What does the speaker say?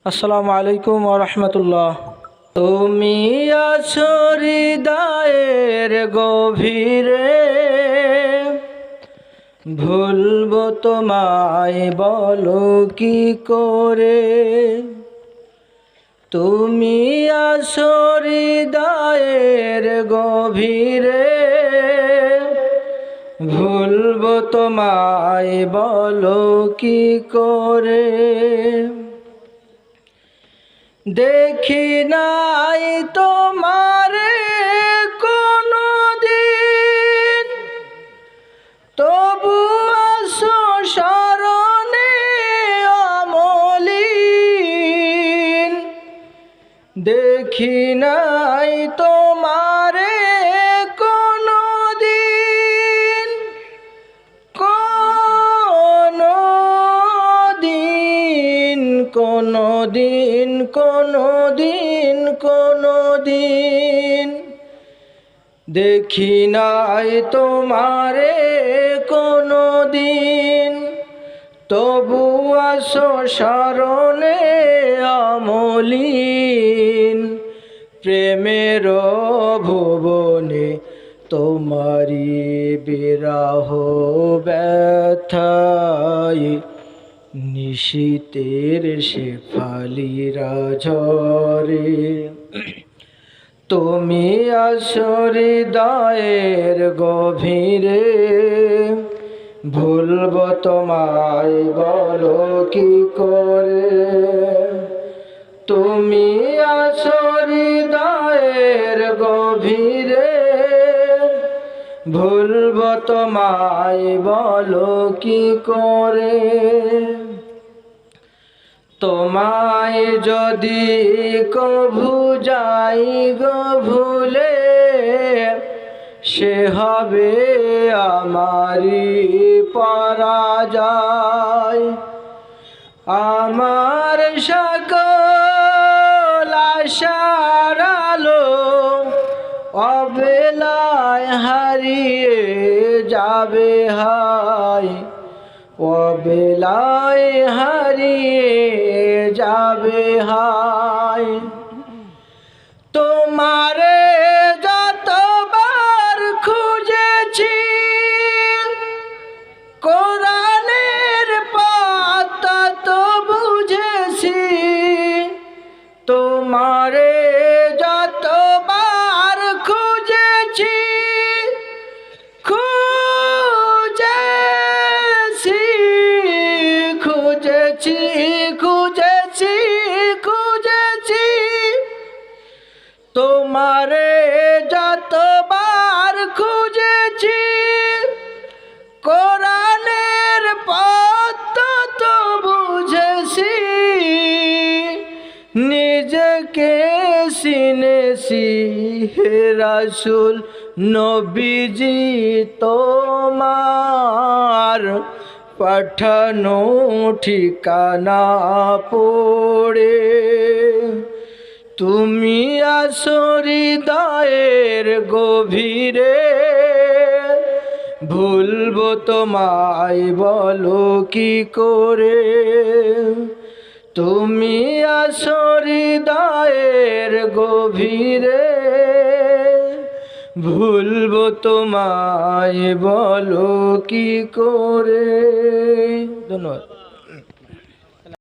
আসসালামু আলাইকুম ওয়া রাহমাতুল্লাহ। তুমি আছো হৃদয়ের গভীরে, ভুলবো তোমায় বলো কি করে। তুমি আছো হৃদয়ের গভীরে, ভুলবো তোমায় বলো কি করে। দেখি নাই তোমারে কোনো দিন, তবু আসো স্মরণে অমলিন। দেখি নাই তোমারে কোনো দিন, কোনো দিন, কোনো দিন, কোনো দিন, কোনো দিন। দেখি নাই তোমারে কোনো দিন, তবু আসো স্মরণে অমলিন। প্রেমের ভুবনে তোমারি বিরহ ব্যথায়, নিশীতের শেফালিরা ঝরে। তুমি আছো হৃদয়ের গভীরে, ভুলবো তোমায় বলো কি করে। তুমি আছো হৃদয়ের গভীরে, ভুলবো তোমায় বলো কি করে। তোমায় যদি কভু যাই গো ভুলে, সে হবে আমারি পরাজয়। আমার সকল আশার আলো অবেলায় হারিয়ে যাবে হায়, অবেলায় হারিয়ে যাবে হায়। তোমারে যতবার খুঁজেছি, কোরআনের পাতা তো বুঝেছি। তোমারে যতবার খুঁজেছি, খুঁজেছি, খুঁজেছি, খুঁজেছি, খুঁজেছি। তোমারে যতবার খুঁজেছি, কোরআনের পথ তো বুঝেছি। নিজেকে চিনেছি হে রাসূল নবীজি তোমার, পাঠানো ঠিকানা পড়ে। তুমি আছো হৃদয়ের গভীরে, ভুলবো তোমায় বলো কি করে। তুমি আছো হৃদয়ের গভীরে, ভুলবো তোমায় বলো কি করে। ধন্যবাদ।